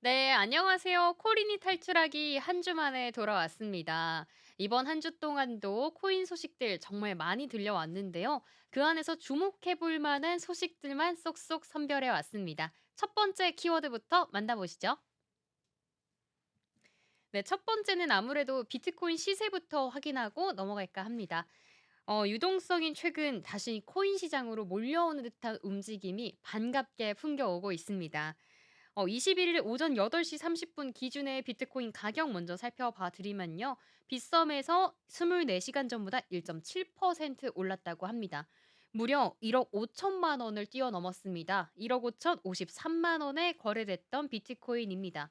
네, 안녕하세요. 코린이 탈출하기 한 주 만에 돌아왔습니다. 이번 한 주 동안도 코인 소식들 정말 많이 들려왔는데요. 그 안에서 주목해 볼 만한 소식들만 쏙쏙 선별해 왔습니다. 첫 번째 키워드부터 만나보시죠. 네, 첫 번째는 아무래도 비트코인 시세부터 확인하고 넘어갈까 합니다. 유동성이 최근 다시 코인 시장으로 몰려오는 듯한 움직임이 반갑게 풍겨오고 있습니다. 21일 오전 8시 30분 기준의 비트코인 가격 먼저 살펴봐 드리면요. 빗썸에서 24시간 전보다 1.7% 올랐다고 합니다. 무려 1억 5천만 원을 뛰어넘었습니다. 1억 5천 53만 원에 거래됐던 비트코인입니다.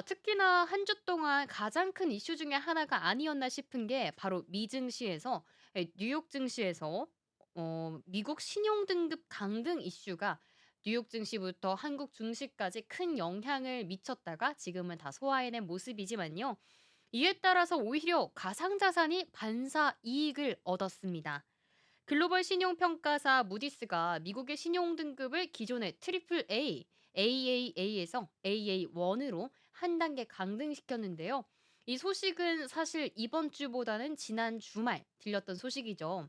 특히나 한 주 동안 가장 큰 이슈 중에 하나가 아니었나 싶은 게 바로 미 증시에서 뉴욕 증시에서 미국 신용 등급 강등 이슈가 뉴욕 증시부터 한국 증시까지 큰 영향을 미쳤다가 지금은 다 소화해낸 모습이지만요. 이에 따라서 오히려 가상자산이 반사 이익을 얻었습니다. 글로벌 신용평가사 무디스가 미국의 신용 등급을 기존의 트리플 A, AAA에서 AA1으로 한 단계 강등시켰는데요. 이 소식은 사실 이번 주보다는 지난 주말 들렸던 소식이죠.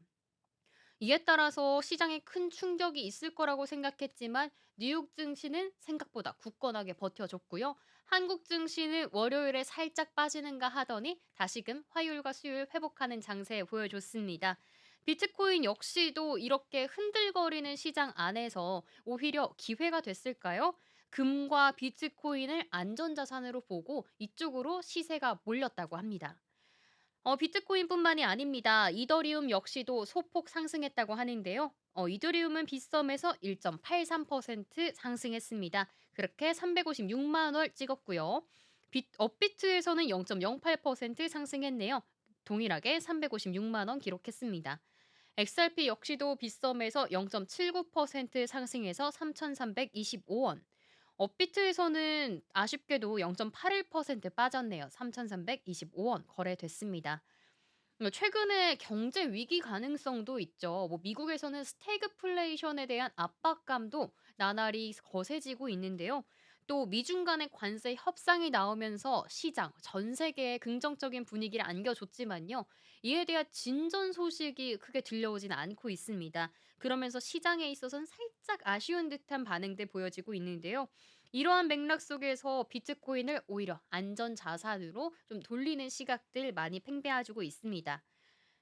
이에 따라서 시장에 큰 충격이 있을 거라고 생각했지만 뉴욕 증시는 생각보다 굳건하게 버텨줬고요. 한국 증시는 월요일에 살짝 빠지는가 하더니 다시금 화요일과 수요일 회복하는 장세 보여줬습니다. 비트코인 역시도 이렇게 흔들거리는 시장 안에서 오히려 기회가 됐을까요? 금과 비트코인을 안전자산으로 보고 이쪽으로 시세가 몰렸다고 합니다. 비트코인뿐만이 아닙니다. 이더리움 역시도 소폭 상승했다고 하는데요. 이더리움은 빗썸에서 1.83% 상승했습니다. 그렇게 356만 원 찍었고요. 업비트에서는 0.08% 상승했네요. 동일하게 356만 원 기록했습니다. XRP 역시도 빗썸에서 0.79% 상승해서 3,325원. 업비트에서는 아쉽게도 0.81% 빠졌네요. 3,325원 거래됐습니다. 최근에 경제 위기 가능성도 있죠. 미국에서는 스태그플레이션에 대한 압박감도 나날이 거세지고 있는데요. 또 미중 간의 관세 협상이 나오면서 시장, 전 세계에 긍정적인 분위기를 안겨줬지만요. 이에 대한 진전 소식이 크게 들려오진 않고 있습니다. 그러면서 시장에 있어서는 살짝 아쉬운 듯한 반응들 보여지고 있는데요. 이러한 맥락 속에서 비트코인을 오히려 안전 자산으로 좀 돌리는 시각들 많이 팽배해지고 있습니다.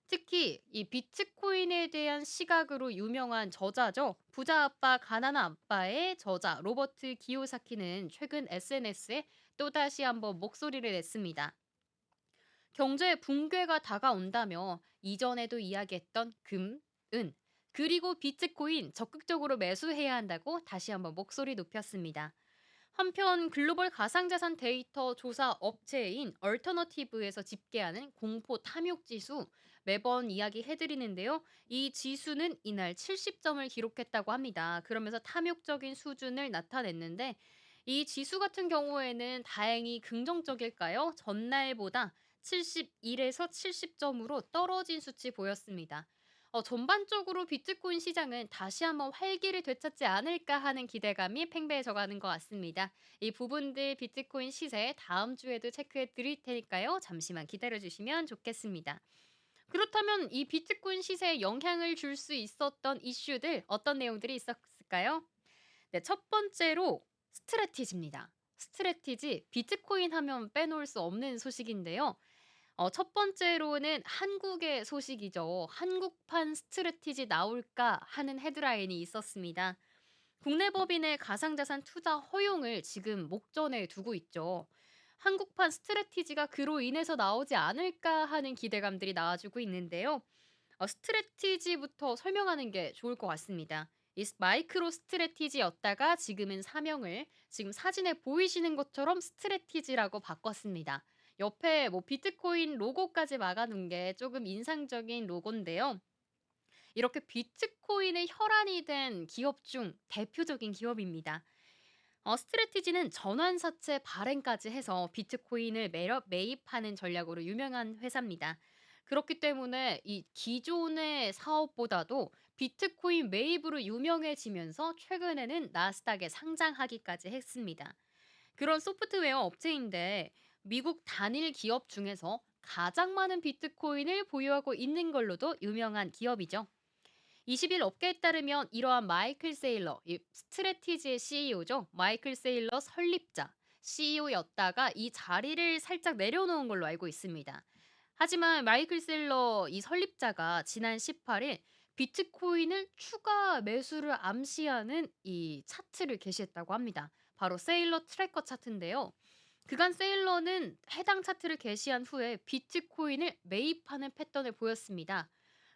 특히 이 비트코인에 대한 시각으로 유명한 저자죠. 부자 아빠 가난한 아빠의 저자 로버트 기요사키는 최근 SNS에 또다시 한번 목소리를 냈습니다. 경제 붕괴가 다가온다며 이전에도 이야기했던 금, 은, 그리고 비트코인 적극적으로 매수해야 한다고 다시 한번 목소리 높였습니다. 한편 글로벌 가상자산 데이터 조사 업체인 얼터너티브에서 집계하는 공포 탐욕 지수 매번 이야기해드리는데요. 이 지수는 이날 70점을 기록했다고 합니다. 그러면서 탐욕적인 수준을 나타냈는데 이 지수 같은 경우에는 다행히 긍정적일까요? 전날보다 71에서 70점으로 떨어진 수치 보였습니다. 전반적으로 비트코인 시장은 다시 한번 활기를 되찾지 않을까 하는 기대감이 팽배해져 가는 것 같습니다. 이 부분들 비트코인 시세 다음 주에도 체크해 드릴 테니까요. 잠시만 기다려 주시면 좋겠습니다. 그렇다면 이 비트코인 시세에 영향을 줄 수 있었던 이슈들 어떤 내용들이 있었을까요? 네, 첫 번째로 스트래티지입니다. 스트래티지 비트코인 하면 빼놓을 수 없는 소식인데요. 첫 번째로는 한국의 소식이죠. "한국판 스트래티지 나올까?" 하는 헤드라인이 있었습니다. 국내 법인의 가상자산 투자 허용을 지금 목전에 두고 있죠. 한국판 스트래티지가 그로 인해서 나오지 않을까 하는 기대감들이 나와주고 있는데요. 스트래티지부터 설명하는 게 좋을 것 같습니다. 이 마이크로 스트래티지였다가 지금은 사명을 지금 사진에 보이시는 것처럼 스트래티지라고 바꿨습니다. 옆에 비트코인 로고까지 막아 놓은 게 조금 인상적인 로고인데요. 이렇게 비트코인의 혈안이 된 기업 중 대표적인 기업입니다. 스트래티지는 전환사채 발행까지 해서 비트코인을 매입하는 전략으로 유명한 회사입니다. 그렇기 때문에 이 기존의 사업보다도 비트코인 매입으로 유명해지면서 최근에는 나스닥에 상장하기까지 했습니다. 그런 소프트웨어 업체인데 미국 단일 기업 중에서 가장 많은 비트코인을 보유하고 있는 걸로도 유명한 기업이죠. 20일 업계에 따르면 이러한 마이클 세일러, 이 스트레티지의 CEO죠. 마이클 세일러 설립자, CEO였다가 이 자리를 살짝 내려놓은 걸로 알고 있습니다. 하지만 마이클 세일러 이 설립자가 지난 18일 비트코인을 추가 매수를 암시하는 이 차트를 게시했다고 합니다. 바로 세일러 트래커 차트인데요. 그간 세일러는 해당 차트를 게시한 후에 비트코인을 매입하는 패턴을 보였습니다.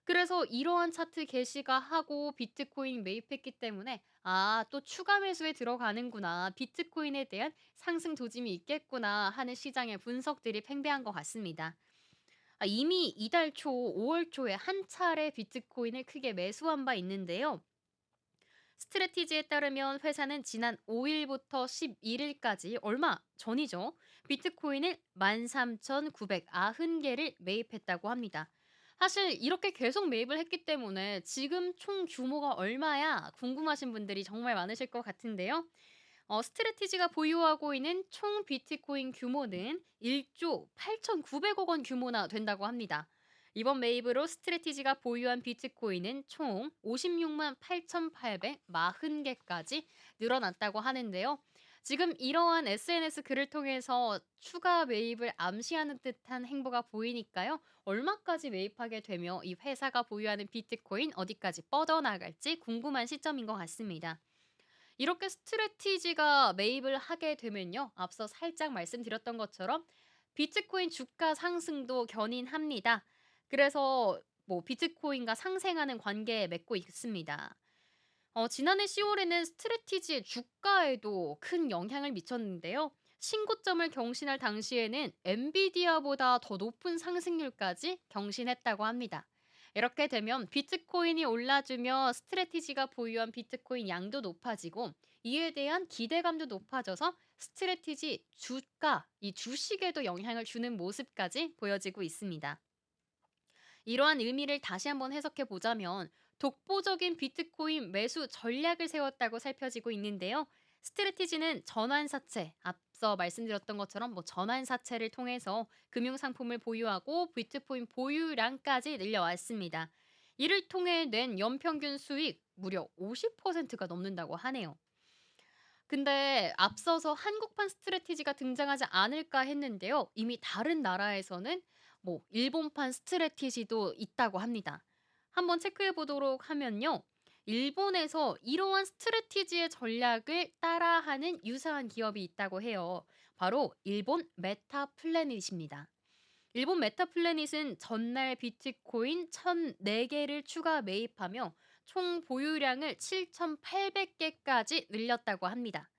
그래서 이러한 차트 게시가 하고 비트코인 매입했기 때문에 '아 또 추가 매수에 들어가는구나. 비트코인에 대한 상승 조짐이 있겠구나.' 하는 시장의 분석들이 팽배한 것 같습니다. 이미 이달 초 5월 초에 한 차례 비트코인을 크게 매수한 바 있는데요. 스트래티지에 따르면 회사는 지난 5 일부터 11 일까지 얼마 전이죠. 비트코인을 13,990 개를 매입했다고 합니다. 사실 이렇게 계속 매입을 했기 때문에 지금 총 규모가 얼마야 궁금하신 분들이 정말 많으실 것 같은데요. 스트래티지가 보유하고 있는 총 비트코인 규모는 1조 8,900억 원 규모나 된다고 합니다. 이번 매입으로 스트래티지가 보유한 비트코인은 총 56만 8,840개까지 늘어났다고 하는데요. 지금 이러한 SNS 글을 통해서 추가 매입을 암시하는 듯한 행보가 보이니까요. 얼마까지 매입하게 되며 이 회사가 보유하는 비트코인 어디까지 뻗어나갈지 궁금한 시점인 것 같습니다. 이렇게 스트래티지가 매입을 하게 되면요. 앞서 살짝 말씀드렸던 것처럼 비트코인 주가 상승도 견인합니다. 그래서 뭐 비트코인과 상생하는 관계에 맺고 있습니다. 지난해 10월에는 스트래티지의 주가에도 큰 영향을 미쳤는데요. 신고점을 경신할 당시에는 엔비디아보다 더 높은 상승률까지 경신했다고 합니다. 이렇게 되면 비트코인이 올라주며 스트래티지가 보유한 비트코인 양도 높아지고 이에 대한 기대감도 높아져서 스트래티지 주가, 이 주식에도 영향을 주는 모습까지 보여지고 있습니다. 이러한 의미를 다시 한번 해석해 보자면 독보적인 비트코인 매수 전략을 세웠다고 살펴지고 있는데요. 스트래티지는 전환사채, 앞서 말씀드렸던 것처럼 뭐 전환사채를 통해서 금융상품을 보유하고 비트코인 보유량까지 늘려왔습니다. 이를 통해 낸 연평균 수익 무려 50%가 넘는다고 하네요. 근데 앞서서 한국판 스트래티지가 등장하지 않을까 했는데요. 이미 다른 나라에서는 뭐 일본판 스트래티지도 있다고 합니다. 한번 체크해 보도록 하면요. 일본에서 이러한 스트래티지의 전략을 따라하는 유사한 기업이 있다고 해요. 바로 일본 메타플래닛입니다. 일본 메타플래닛은 전날 비트코인 1,004개를 추가 매입하며 총 보유량을 7,800개까지 늘렸다고 합니다.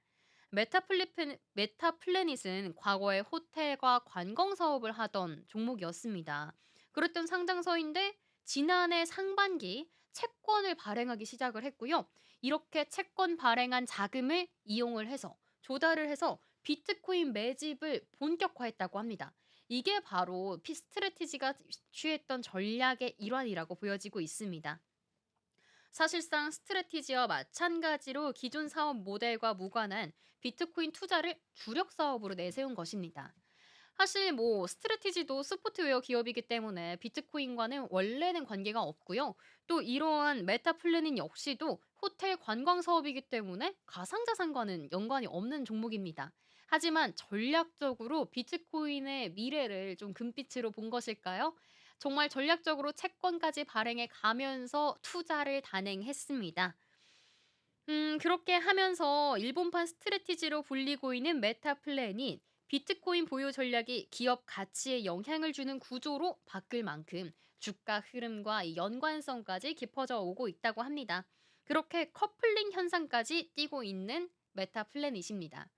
메타플래닛은 과거에 호텔과 관광 사업을 하던 종목이었습니다. 그랬던 상장사인데 지난해 상반기 채권을 발행하기 시작을 했고요. 이렇게 채권 발행한 자금을 이용을 해서 조달을 해서 비트코인 매집을 본격화했다고 합니다. 이게 바로 피스트래티지가 취했던 전략의 일환이라고 보여지고 있습니다. 사실상 스트래티지와 마찬가지로 기존 사업 모델과 무관한 비트코인 투자를 주력 사업으로 내세운 것입니다. 사실 뭐 스트래티지도 소프트웨어 기업이기 때문에 비트코인과는 원래는 관계가 없고요. 또 이러한 메타플래닝 역시도 호텔 관광 사업이기 때문에 가상자산과는 연관이 없는 종목입니다. 하지만 전략적으로 비트코인의 미래를 좀 금빛으로 본 것일까요? 정말 전략적으로 채권까지 발행해 가면서 투자를 단행했습니다. 그렇게 하면서 일본판 스트래티지로 불리고 있는 메타플랜이 비트코인 보유 전략이 기업 가치에 영향을 주는 구조로 바뀔 만큼 주가 흐름과 이 연관성까지 깊어져 오고 있다고 합니다. 그렇게 커플링 현상까지 띠고 있는 메타플래닛입니다.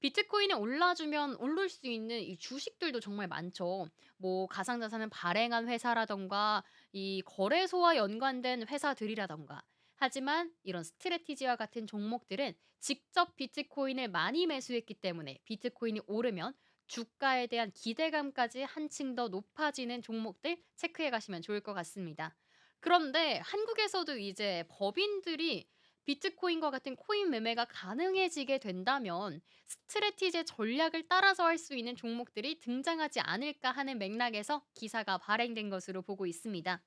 비트코인이 올라주면 오를 수 있는 이 주식들도 정말 많죠. 뭐 가상자산을 발행한 회사라던가 이 거래소와 연관된 회사들이라던가. 하지만 이런 스트래티지와 같은 종목들은 직접 비트코인을 많이 매수했기 때문에 비트코인이 오르면 주가에 대한 기대감까지 한층 더 높아지는 종목들 체크해 가시면 좋을 것 같습니다. 그런데 한국에서도 이제 법인들이 비트코인과 같은 코인 매매가 가능해지게 된다면 스트래티지의 전략을 따라서 할 수 있는 종목들이 등장하지 않을까 하는 맥락에서 기사가 발행된 것으로 보고 있습니다.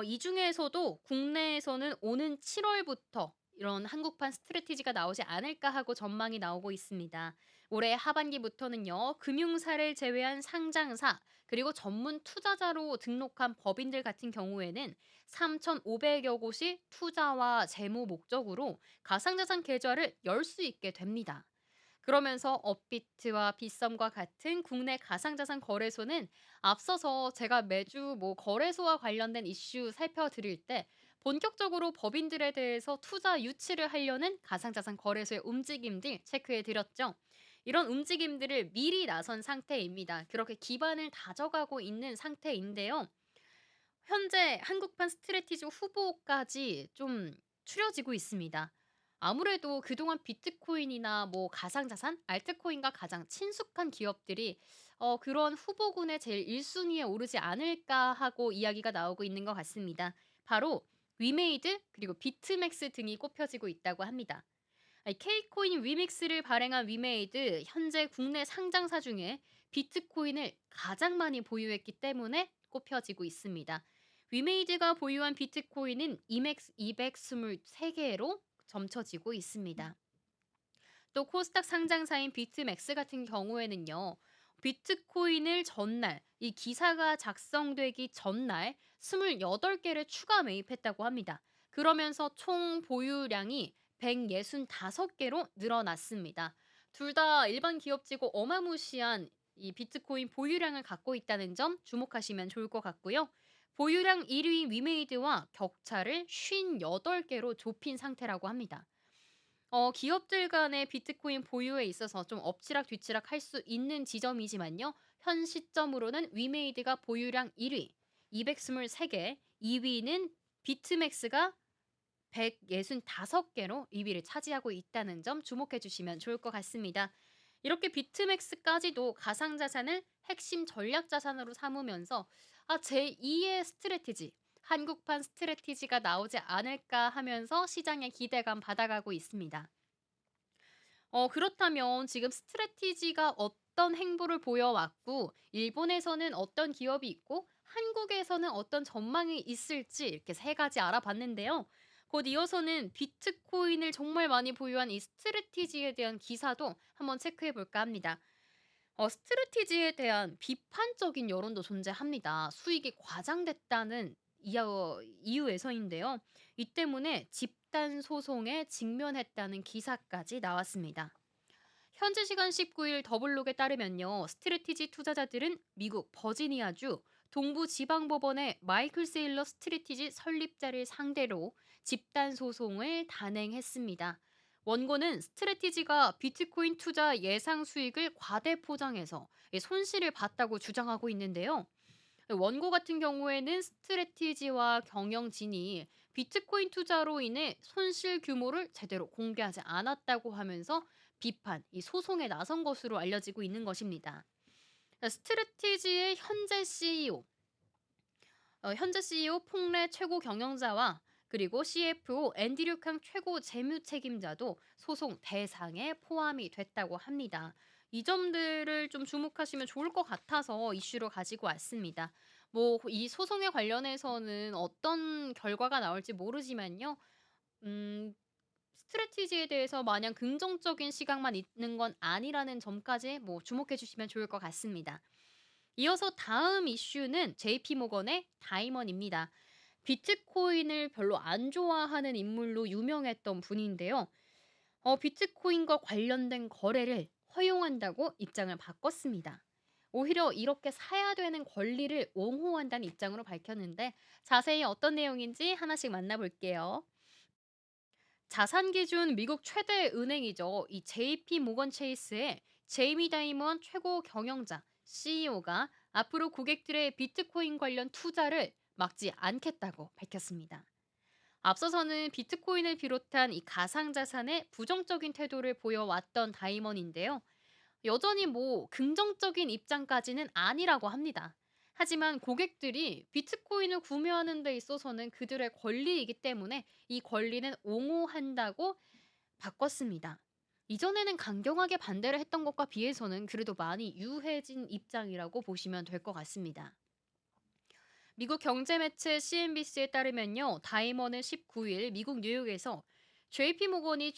이 중에서도 국내에서는 오는 7 월부터 이런 한국판 스트래티지가 나오지 않을까 하고 전망이 나오고 있습니다. 올해 하반기부터는요. 금융사를 제외한 상장사 그리고 전문 투자자로 등록한 법인들 같은 경우에는 3,500여 곳이 투자와 재무 목적으로 가상자산 계좌를 열 수 있게 됩니다. 그러면서 업비트와 빗썸과 같은 국내 가상자산 거래소는 앞서서 제가 매주 뭐 거래소와 관련된 이슈 살펴드릴 때 본격적으로 법인들에 대해서 투자 유치를 하려는 가상자산 거래소의 움직임들 체크해 드렸죠. 이런 움직임들을 미리 나선 상태입니다. 그렇게 기반을 다져가고 있는 상태인데요. 현재 한국판 스트래티지 후보까지 좀 추려지고 있습니다. 아무래도 그동안 비트코인이나 뭐 가상자산, 알트코인과 가장 친숙한 기업들이 그런 후보군의 제일 1순위에 오르지 않을까 하고 이야기가 나오고 있는 것 같습니다. 바로 위메이드 그리고 비트맥스 등이 꼽혀지고 있다고 합니다. K코인 위믹스를 발행한 위메이드 현재 국내 상장사 중에 비트코인을 가장 많이 보유했기 때문에 꼽혀지고 있습니다. 위메이드가 보유한 비트코인은 이맥스 223개로 점쳐지고 있습니다. 또 코스닥 상장사인 비트맥스 같은 경우에는요. 비트코인을 전날, 이 기사가 작성되기 전날 28개를 추가 매입했다고 합니다. 그러면서 총 보유량이 165개로 늘어났습니다. 둘 다 일반 기업지고 어마무시한 이 비트코인 보유량을 갖고 있다는 점 주목하시면 좋을 것 같고요. 보유량 1위 위메이드와 격차를 58개로 좁힌 상태라고 합니다. 기업들 간의 비트코인 보유에 있어서 좀 엎치락뒤치락 할 수 있는 지점이지만요. 현 시점으로는 위메이드가 보유량 1위 223개, 2위는 비트맥스가 165개로 2위를 차지하고 있다는 점 주목해 주시면 좋을 것 같습니다. 이렇게 비트맥스까지도 가상자산을 핵심 전략 자산으로 삼으면서 제2의 스트래티지, 한국판 스트래티지가 나오지 않을까 하면서 시장의 기대감 받아가고 있습니다. 그렇다면 지금 스트래티지가 어떤 행보를 보여왔고, 일본에서는 어떤 기업이 있고, 한국에서는 어떤 전망이 있을지 이렇게 세 가지 알아봤는데요. 곧 이어서는 비트코인을 정말 많이 보유한 이 스트래티지에 대한 기사도 한번 체크해 볼까 합니다. 스트래티지에 대한 비판적인 여론도 존재합니다. 수익이 과장됐다는 이유에서인데요. 이 때문에 집단 소송에 직면했다는 기사까지 나왔습니다. 현지 시간 19일 더블록에 따르면요. 스트래티지 투자자들은 미국 버지니아주 동부지방법원의 마이클 세일러 스트래티지 설립자를 상대로 집단 소송을 단행했습니다. 원고는 스트래티지가 비트코인 투자 예상 수익을 과대 포장해서 손실을 봤다고 주장하고 있는데요. 원고 같은 경우에는 스트래티지와 경영진이 비트코인 투자로 인해 손실 규모를 제대로 공개하지 않았다고 하면서 비판, 이 소송에 나선 것으로 알려지고 있는 것입니다. 스트래티지의 현재 CEO 폭래 최고 경영자와 그리고 CFO 앤디 류캉 최고 재무 책임자도 소송 대상에 포함이 됐다고 합니다. 이 점들을 좀 주목하시면 좋을 것 같아서 이슈로 가지고 왔습니다. 뭐 이 소송에 관련해서는 어떤 결과가 나올지 모르지만요. 음 스트래티지에 대해서 마냥 긍정적인 시각만 있는 건 아니라는 점까지 뭐 주목해 주시면 좋을 것 같습니다. 이어서 다음 이슈는 JP 모건의 다이먼입니다. 비트코인을 별로 안 좋아하는 인물로 유명했던 분인데요. 비트코인과 관련된 거래를 허용한다고 입장을 바꿨습니다. 오히려 이렇게 사야 되는 권리를 옹호한다는 입장으로 밝혔는데 자세히 어떤 내용인지 하나씩 만나볼게요. 자산 기준 미국 최대 은행이죠. 이 JP 모건 체이스의 제이미 다이먼 최고 경영자 CEO가 앞으로 고객들의 비트코인 관련 투자를 막지 않겠다고 밝혔습니다. 앞서서는 비트코인을 비롯한 이 가상자산에 부정적인 태도를 보여왔던 다이먼인데요. 여전히 뭐 긍정적인 입장까지는 아니라고 합니다. 하지만 고객들이 비트코인을 구매하는 데 있어서는 그들의 권리이기 때문에 이 권리는 옹호한다고 바꿨습니다. 이전에는 강경하게 반대를 했던 것과 비해서는 그래도 많이 유해진 입장이라고 보시면 될 것 같습니다. 미국 경제 매체 CNBC에 따르면요, 다이먼은 19일 미국 뉴욕에서 JP 모건이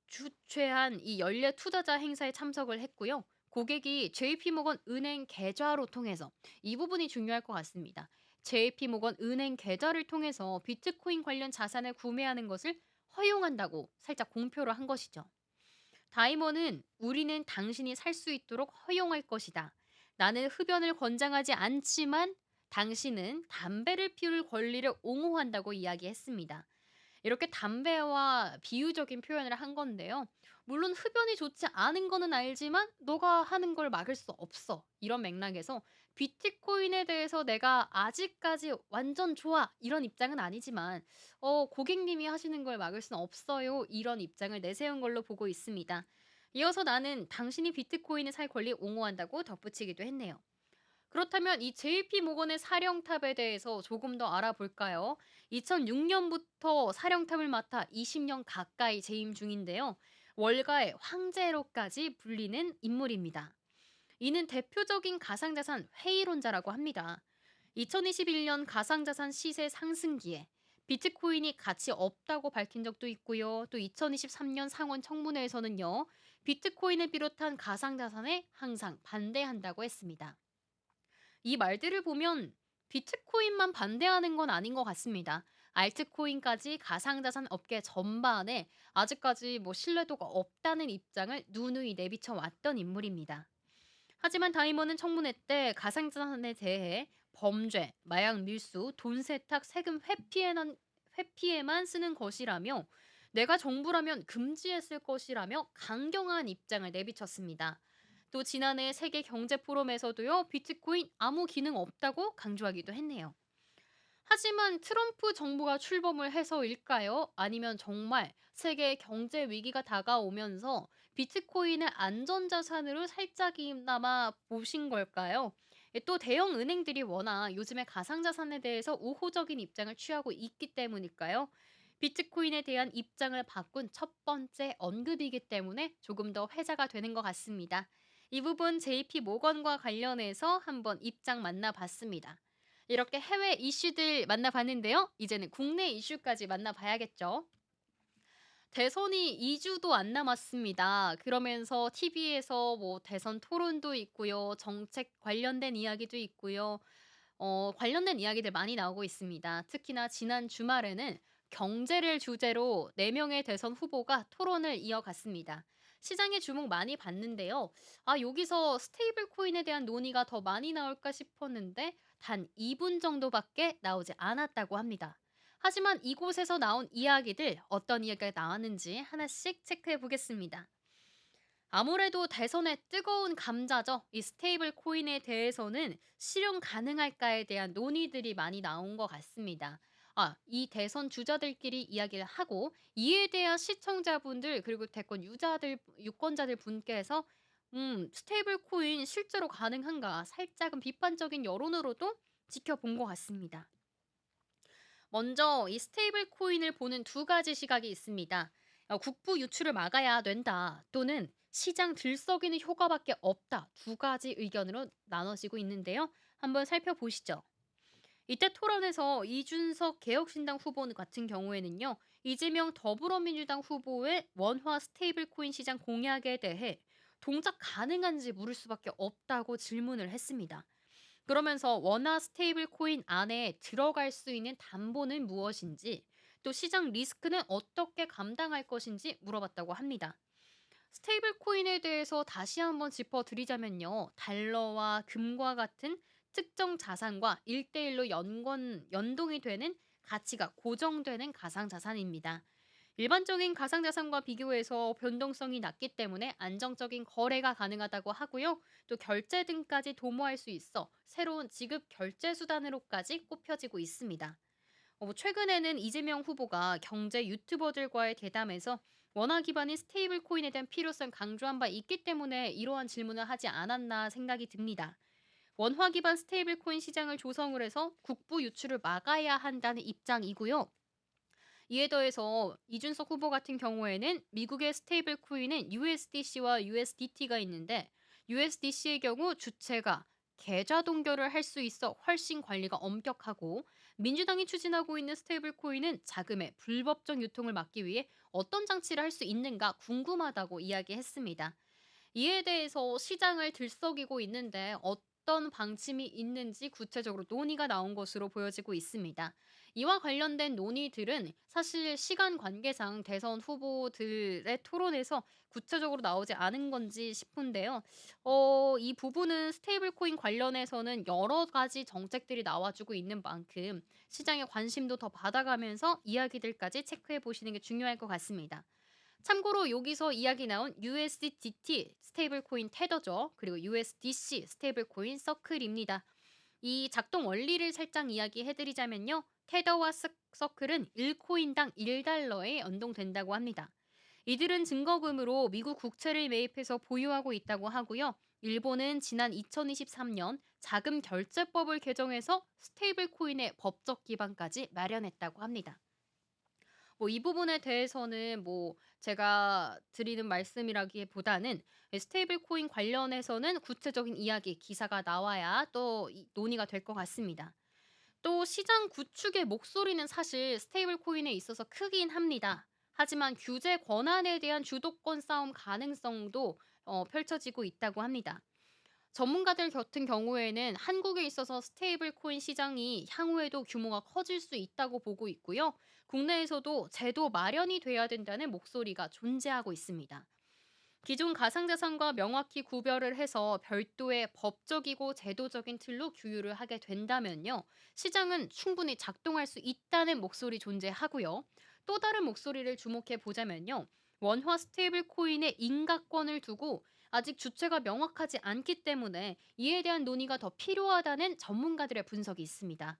주최한 이 연례 투자자 행사에 참석을 했고요. 고객이 JP 모건 은행 계좌로 통해서 이 부분이 중요할 것 같습니다. JP 모건 은행 계좌를 통해서 비트코인 관련 자산을 구매하는 것을 허용한다고 살짝 공표를 한 것이죠. 다이먼은 우리는 당신이 살 수 있도록 허용할 것이다. 나는 흡연을 권장하지 않지만 당신은 담배를 피울 권리를 옹호한다고 이야기했습니다. 이렇게 담배와 비유적인 표현을 한 건데요. 물론 흡연이 좋지 않은 거는 알지만 너가 하는 걸 막을 수 없어. 이런 맥락에서 비트코인에 대해서 내가 아직까지 완전 좋아. 이런 입장은 아니지만 고객님이 하시는 걸 막을 수는 없어요. 이런 입장을 내세운 걸로 보고 있습니다. 이어서 나는 당신이 비트코인을 살 권리 옹호한다고 덧붙이기도 했네요. 그렇다면 이 JP 모건의 사령탑에 대해서 조금 더 알아볼까요? 2006년부터 사령탑을 맡아 20년 가까이 재임 중인데요. 월가의 황제로까지 불리는 인물입니다. 이는 대표적인 가상자산 회의론자라고 합니다. 2021년 가상자산 시세 상승기에 비트코인이 가치 없다고 밝힌 적도 있고요. 또 2023년 상원 청문회에서는요. 비트코인을 비롯한 가상자산에 항상 반대한다고 했습니다. 이 말들을 보면 비트코인만 반대하는 건 아닌 것 같습니다. 알트코인까지 가상자산 업계 전반에 아직까지 신뢰도가 없다는 입장을 누누이 내비쳐 왔던 인물입니다. 하지만 다이먼은 청문회 때 가상자산에 대해 범죄, 마약 밀수, 돈 세탁, 세금 회피에만 쓰는 것이라며 내가 정부라면 금지했을 것이라며 강경한 입장을 내비쳤습니다. 또 지난해 세계 경제 포럼에서도요, 비트코인 아무 기능 없다고 강조하기도 했네요. 하지만 트럼프 정부가 출범을 해서일까요? 아니면 정말 세계 경제 위기가 다가오면서 비트코인을 안전자산으로 살짝이나마 보신 걸까요? 또 대형 은행들이 워낙 요즘에 가상자산에 대해서 우호적인 입장을 취하고 있기 때문일까요? 비트코인에 대한 입장을 바꾼 첫 번째 언급이기 때문에 조금 더 회자가 되는 것 같습니다. 이 부분 JP 모건과 관련해서 한번 입장 만나봤습니다. 이렇게 해외 이슈들 만나봤는데요. 이제는 국내 이슈까지 만나봐야겠죠. 대선이 2주도 안 남았습니다. 그러면서 TV에서 대선 토론도 있고요. 정책 관련된 이야기도 있고요. 관련된 이야기들 많이 나오고 있습니다. 특히나 지난 주말에는 경제를 주제로 4명의 대선 후보가 토론을 이어갔습니다. 시장의 주목 많이 받는데요. 여기서 스테이블 코인에 대한 논의가 더 많이 나올까 싶었는데 단 2분 정도밖에 나오지 않았다고 합니다. 하지만 이곳에서 나온 이야기들 어떤 이야기가 나왔는지 하나씩 체크해 보겠습니다. 아무래도 대선의 뜨거운 감자죠. 이 스테이블 코인에 대해서는 실현 가능할까에 대한 논의들이 많이 나온 것 같습니다. 이 대선 주자들끼리 이야기를 하고 이에 대한 시청자분들 그리고 대권 유권자들 분께서 스테이블 코인 실제로 가능한가 살짝은 비판적인 여론으로도 지켜본 것 같습니다. 먼저 이 스테이블 코인을 보는 두 가지 시각이 있습니다. 국부 유출을 막아야 된다 또는 시장 들썩이는 효과밖에 없다. 두 가지 의견으로 나눠지고 있는데요. 한번 살펴보시죠. 이때 토론에서 이준석 개혁신당 후보 같은 경우에는요. 이재명 더불어민주당 후보의 원화 스테이블 코인 시장 공약에 대해 동작 가능한지 물을 수밖에 없다고 질문을 했습니다. 그러면서 원화 스테이블 코인 안에 들어갈 수 있는 담보는 무엇인지 또 시장 리스크는 어떻게 감당할 것인지 물어봤다고 합니다. 스테이블 코인에 대해서 다시 한번 짚어드리자면요. 달러와 금과 같은 특정 자산과 일대일로 연동이 되는 가치가 고정되는 가상자산입니다. 일반적인 가상자산과 비교해서 변동성이 낮기 때문에 안정적인 거래가 가능하다고 하고요. 또 결제 등까지 도모할 수 있어 새로운 지급 결제 수단으로까지 꼽혀지고 있습니다. 최근에는 이재명 후보가 경제 유튜버들과의 대담에서 원화 기반인 스테이블 코인에 대한 필요성 강조한 바 있기 때문에 이러한 질문을 하지 않았나 생각이 듭니다. 원화 기반 스테이블 코인 시장을 조성을 해서 국부 유출을 막아야 한다는 입장이고요. 이에 더해서 이준석 후보 같은 경우에는 미국의 스테이블 코인은 USDC와 USDT가 있는데 USDC의 경우 주체가 계좌 동결을 할 수 있어 훨씬 관리가 엄격하고 민주당이 추진하고 있는 스테이블 코인은 자금의 불법적 유통을 막기 위해 어떤 장치를 할 수 있는가 궁금하다고 이야기했습니다. 이에 대해서 시장을 들썩이고 있는데 어떤 방침이 있는지 구체적으로 논의가 나온 것으로 보여지고 있습니다. 이와 관련된 논의들은 사실 시간 관계상 대선 후보들의 토론에서 구체적으로 나오지 않은 건지 싶은데요. 이 부분은 스테이블 코인 관련해서는 여러 가지 정책들이 나와주고 있는 만큼 시장의 관심도 더 받아가면서 이야기들까지 체크해 보시는 게 중요할 것 같습니다. 참고로 여기서 이야기 나온 USDT 스테이블 코인 테더죠. 그리고 USDC 스테이블 코인 서클입니다. 이 작동 원리를 살짝 이야기해 드리자면요. 테더와 서클은 1코인당 1달러에 연동된다고 합니다. 이들은 증거금으로 미국 국채를 매입해서 보유하고 있다고 하고요. 일본은 지난 2023년 자금 결제법을 개정해서 스테이블 코인의 법적 기반까지 마련했다고 합니다. 이 부분에 대해서는 제가 드리는 말씀이라기보다는 스테이블 코인 관련해서는 구체적인 이야기, 기사가 나와야 또 논의가 될 것 같습니다. 또 시장 구축의 목소리는 사실 스테이블 코인에 있어서 크긴 합니다. 하지만 규제 권한에 대한 주도권 싸움 가능성도 펼쳐지고 있다고 합니다. 전문가들 같은 경우에는 한국에 있어서 스테이블 코인 시장이 향후에도 규모가 커질 수 있다고 보고 있고요. 국내에서도 제도 마련이 돼야 된다는 목소리가 존재하고 있습니다. 기존 가상자산과 명확히 구별을 해서 별도의 법적이고 제도적인 틀로 규율을 하게 된다면요. 시장은 충분히 작동할 수 있다는 목소리 존재하고요. 또 다른 목소리를 주목해 보자면요. 원화 스테이블 코인의 인가권을 두고 아직 주체가 명확하지 않기 때문에 이에 대한 논의가 더 필요하다는 전문가들의 분석이 있습니다.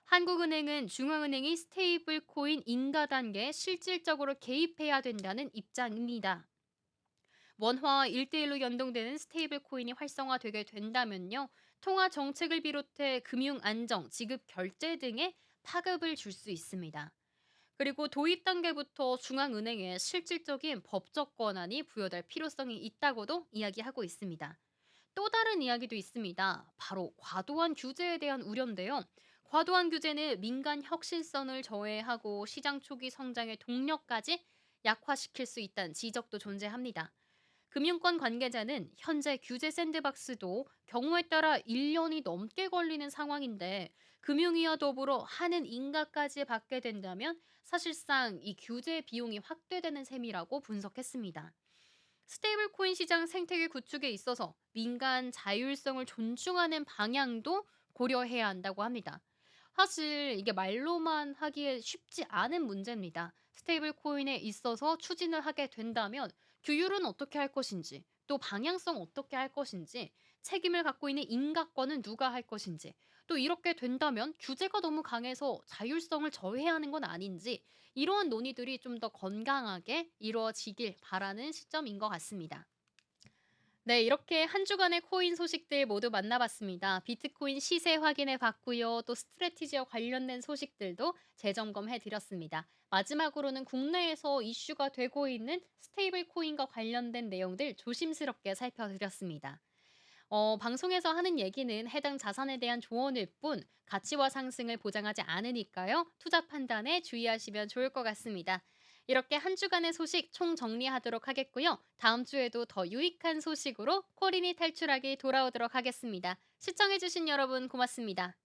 한국은행은 중앙은행이 스테이블 코인 인가 단계에 실질적으로 개입해야 된다는 입장입니다. 원화와 1대1로 연동되는 스테이블 코인이 활성화되게 된다면요. 통화 정책을 비롯해 금융 안정, 지급 결제 등에 파급을 줄 수 있습니다. 그리고 도입 단계부터 중앙은행에 실질적인 법적 권한이 부여될 필요성이 있다고도 이야기하고 있습니다. 또 다른 이야기도 있습니다. 바로 과도한 규제에 대한 우려인데요. 과도한 규제는 민간 혁신성을 저해하고 시장 초기 성장의 동력까지 약화시킬 수 있다는 지적도 존재합니다. 금융권 관계자는 현재 규제 샌드박스도 경우에 따라 1년이 넘게 걸리는 상황인데 금융위와 더불어 하는 인가까지 받게 된다면 사실상 이 규제 비용이 확대되는 셈이라고 분석했습니다. 스테이블 코인 시장 생태계 구축에 있어서 민간 자율성을 존중하는 방향도 고려해야 한다고 합니다. 사실 이게 말로만 하기에 쉽지 않은 문제입니다. 스테이블 코인에 있어서 추진을 하게 된다면 규율은 어떻게 할 것인지, 또 방향성 어떻게 할 것인지, 책임을 갖고 있는 인가권은 누가 할 것인지, 또 이렇게 된다면 규제가 너무 강해서 자율성을 저해하는 건 아닌지, 이러한 논의들이 좀 더 건강하게 이루어지길 바라는 시점인 것 같습니다. 네, 이렇게 한 주간의 코인 소식들 모두 만나봤습니다. 비트코인 시세 확인해 봤고요. 또 스트래티지와 관련된 소식들도 재점검해 드렸습니다. 마지막으로는 국내에서 이슈가 되고 있는 스테이블 코인과 관련된 내용들 조심스럽게 살펴드렸습니다. 방송에서 하는 얘기는 해당 자산에 대한 조언일 뿐 가치와 상승을 보장하지 않으니까요. 투자 판단에 주의하시면 좋을 것 같습니다. 이렇게 한 주간의 소식 총 정리하도록 하겠고요. 다음 주에도 더 유익한 소식으로 코린이 탈출하기 돌아오도록 하겠습니다. 시청해주신 여러분 고맙습니다.